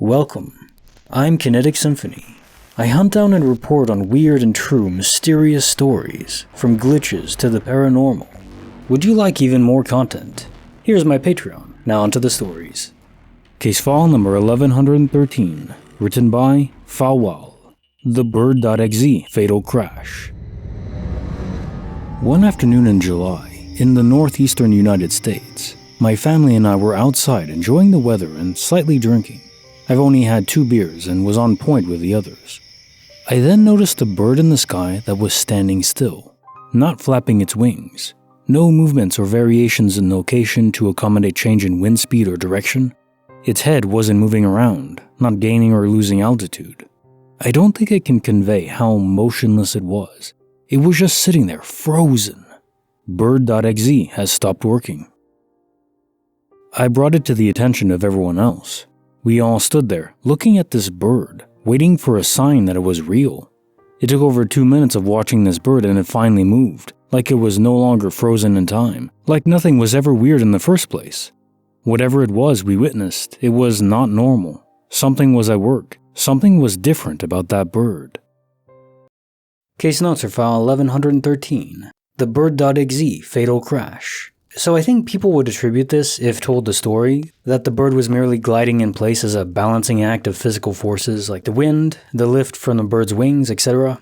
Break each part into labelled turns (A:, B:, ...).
A: Welcome. I'm Kinetic Symphony. I hunt down and report on weird and true mysterious stories, from glitches to the paranormal. Would you like even more content? Here's my Patreon. Now onto the stories. Case file number 1113, written by Fawwal. The Bird.exe Fatal Crash. One afternoon in July, in the northeastern United States, my family and I were outside enjoying the weather and slightly drinking. I've only had 2 beers and was on point with the others. I then noticed a bird in the sky that was standing still, not flapping its wings. No movements or variations in location to accommodate change in wind speed or direction. Its head wasn't moving around, not gaining or losing altitude. I don't think I can convey how motionless it was. It was just sitting there, frozen. Bird.exe has stopped working. I brought it to the attention of everyone else. We all stood there, looking at this bird, waiting for a sign that it was real. It took over 2 minutes of watching this bird and it finally moved, like it was no longer frozen in time, like nothing was ever weird in the first place. Whatever it was we witnessed, it was not normal. Something was at work. Something was different about that bird. Case notes are file 1113, the Bird.exe Fatal Crash. So I think people would attribute this, if told the story, that the bird was merely gliding in place as a balancing act of physical forces like the wind, the lift from the bird's wings, etc.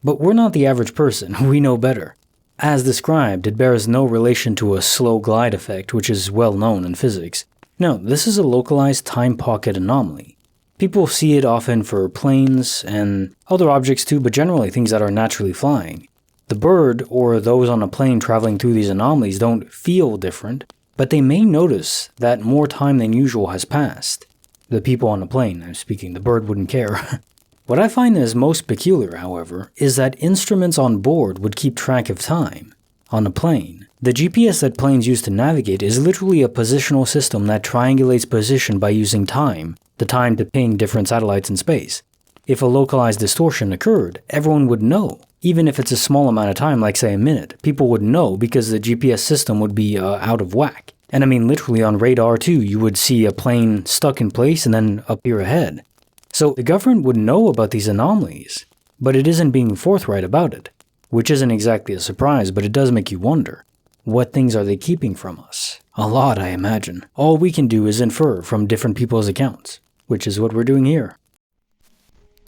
A: But we're not the average person, we know better. As described, it bears no relation to a slow glide effect, which is well known in physics. No, this is a localized time pocket anomaly. People see it often for planes and other objects too, but generally things that are naturally flying. The bird, or those on a plane traveling through these anomalies, don't feel different, but they may notice that more time than usual has passed. The people on the plane, I'm speaking, the bird wouldn't care. What I find is most peculiar, however, is that instruments on board would keep track of time. On a plane, the GPS that planes use to navigate is literally a positional system that triangulates position by using time, the time to ping different satellites in space. If a localized distortion occurred, everyone would know. Even if it's a small amount of time, like say a minute, people would know because the GPS system would be out of whack. And I mean literally on radar too, you would see a plane stuck in place and then appear ahead. So the government would know about these anomalies, but it isn't being forthright about it. Which isn't exactly a surprise, but it does make you wonder. What things are they keeping from us? A lot, I imagine. All we can do is infer from different people's accounts, which is what we're doing here.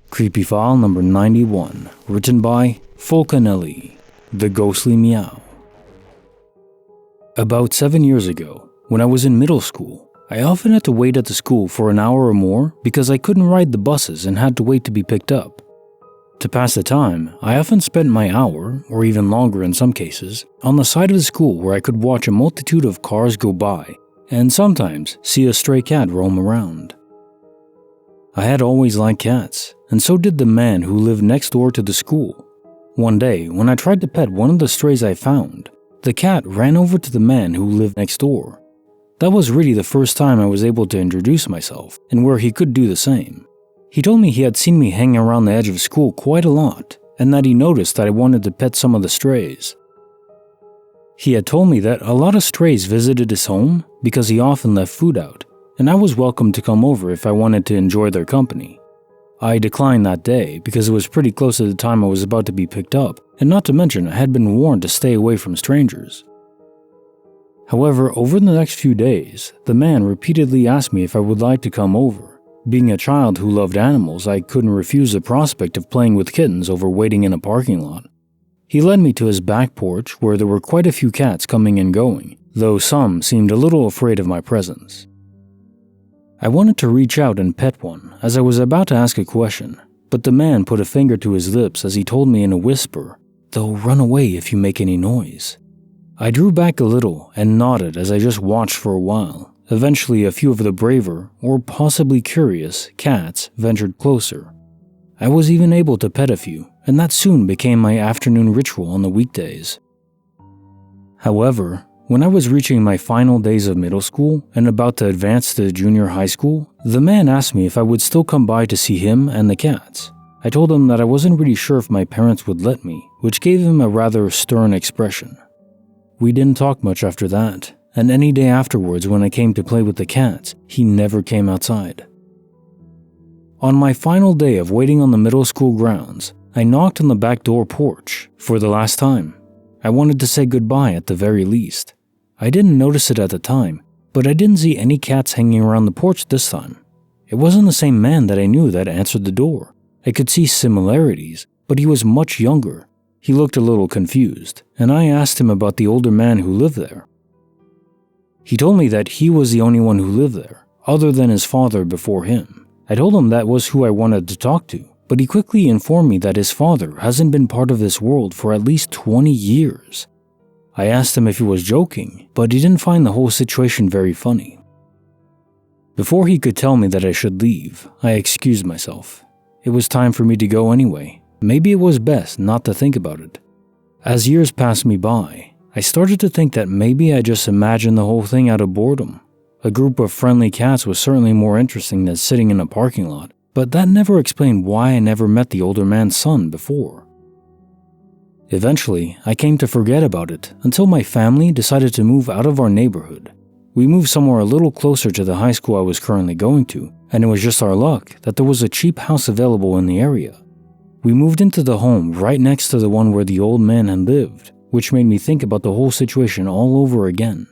A: Creepy file number 91, written by Fulcanelly, the Ghostly Meow. About 7 years ago, when I was in middle school, I often had to wait at the school for an hour or more because I couldn't ride the buses and had to wait to be picked up. To pass the time, I often spent my hour, or even longer in some cases, on the side of the school where I could watch a multitude of cars go by and sometimes see a stray cat roam around. I had always liked cats, and so did the man who lived next door to the school. One day, when I tried to pet one of the strays I found, the cat ran over to the man who lived next door. That was really the first time I was able to introduce myself, and where he could do the same. He told me he had seen me hanging around the edge of school quite a lot, and that he noticed that I wanted to pet some of the strays. He had told me that a lot of strays visited his home because he often left food out, and I was welcome to come over if I wanted to enjoy their company. I declined that day because it was pretty close to the time I was about to be picked up, and not to mention I had been warned to stay away from strangers. However, over the next few days, the man repeatedly asked me if I would like to come over. Being a child who loved animals, I couldn't refuse the prospect of playing with kittens over waiting in a parking lot. He led me to his back porch where there were quite a few cats coming and going, though some seemed a little afraid of my presence. I wanted to reach out and pet one as I was about to ask a question, but the man put a finger to his lips as he told me in a whisper, "They'll run away if you make any noise." I drew back a little and nodded as I just watched for a while. Eventually, a few of the braver, or possibly curious, cats ventured closer. I was even able to pet a few, and that soon became my afternoon ritual on the weekdays. However, when I was reaching my final days of middle school and about to advance to junior high school, the man asked me if I would still come by to see him and the cats. I told him that I wasn't really sure if my parents would let me, which gave him a rather stern expression. We didn't talk much after that, and any day afterwards when I came to play with the cats, he never came outside. On my final day of waiting on the middle school grounds, I knocked on the back door porch for the last time. I wanted to say goodbye at the very least. I didn't notice it at the time, but I didn't see any cats hanging around the porch this time. It wasn't the same man that I knew that answered the door. I could see similarities, but he was much younger. He looked a little confused, and I asked him about the older man who lived there. He told me that he was the only one who lived there, other than his father before him. I told him that was who I wanted to talk to, but he quickly informed me that his father hasn't been part of this world for at least 20 years. I asked him if he was joking, but he didn't find the whole situation very funny. Before he could tell me that I should leave, I excused myself. It was time for me to go anyway. Maybe it was best not to think about it. As years passed me by, I started to think that maybe I just imagined the whole thing out of boredom. A group of friendly cats was certainly more interesting than sitting in a parking lot, but that never explained why I never met the older man's son before. Eventually, I came to forget about it until my family decided to move out of our neighborhood. We moved somewhere a little closer to the high school I was currently going to, and it was just our luck that there was a cheap house available in the area. We moved into the home right next to the one where the old man had lived, which made me think about the whole situation all over again.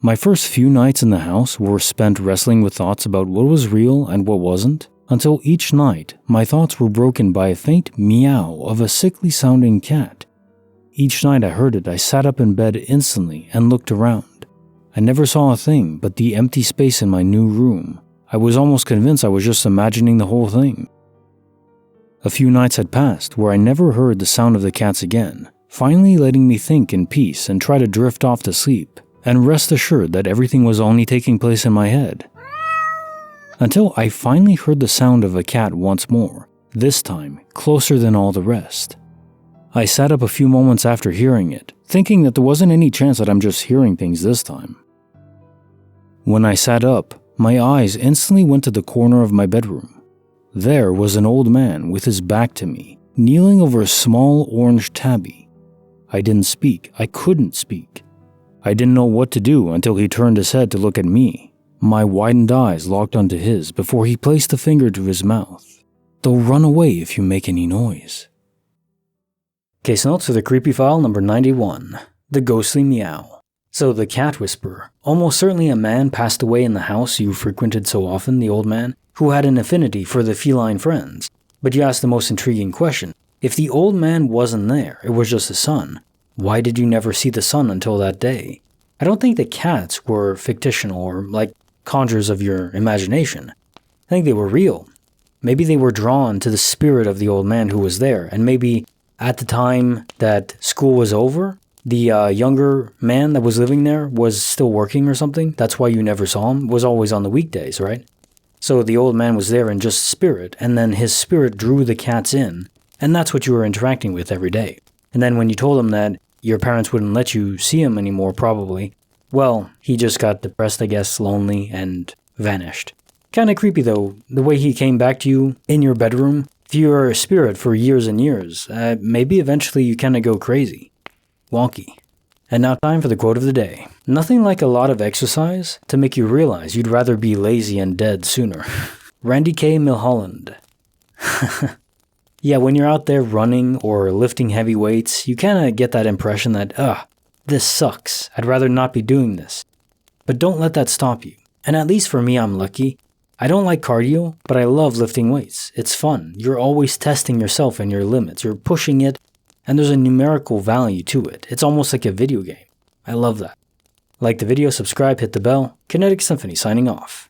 A: My first few nights in the house were spent wrestling with thoughts about what was real and what wasn't, until each night my thoughts were broken by a faint meow of a sickly-sounding cat. Each night I heard it, I sat up in bed instantly and looked around. I never saw a thing but the empty space in my new room. I was almost convinced I was just imagining the whole thing. A few nights had passed where I never heard the sound of the cats again, finally letting me think in peace and try to drift off to sleep, and rest assured that everything was only taking place in my head. Until I finally heard the sound of a cat once more, this time closer than all the rest. I sat up a few moments after hearing it, thinking that there wasn't any chance that I'm just hearing things this time. When I sat up, my eyes instantly went to the corner of my bedroom. There was an old man with his back to me, kneeling over a small orange tabby. I didn't speak. I couldn't speak. I didn't know what to do until he turned his head to look at me. My widened eyes locked onto his before he placed a finger to his mouth. "They'll run away if you make any noise." Case notes for the creepy file number 91, The Ghostly Meow. So the cat whisperer. Almost certainly a man passed away in the house you frequented so often, the old man, who had an affinity for the feline friends. But you asked the most intriguing question. If the old man wasn't there, it was just his son, why did you never see the son until that day? I don't think the cats were fictional or like conjures of your imagination. I think they were real. Maybe they were drawn to the spirit of the old man who was there, and maybe at the time that school was over, the younger man that was living there was still working or something. That's why you never saw him. It was always on the weekdays, right? So the old man was there in just spirit, and then his spirit drew the cats in, and that's what you were interacting with every day. And then when you told him that your parents wouldn't let you see him anymore, probably, well, he just got depressed, I guess, lonely, and vanished. Kinda creepy though, the way he came back to you in your bedroom. If you are a spirit for years and years, maybe eventually you kinda go crazy. Wonky. And now time for the quote of the day. Nothing like a lot of exercise to make you realize you'd rather be lazy and dead sooner. Randy K. Milholland. Yeah, when you're out there running or lifting heavy weights, you kinda get that impression that, this sucks. I'd rather not be doing this. But don't let that stop you. And at least for me, I'm lucky. I don't like cardio, but I love lifting weights. It's fun. You're always testing yourself and your limits. You're pushing it, and there's a numerical value to it. It's almost like a video game. I love that. Like the video, subscribe, hit the bell. Kinetic Symphony signing off.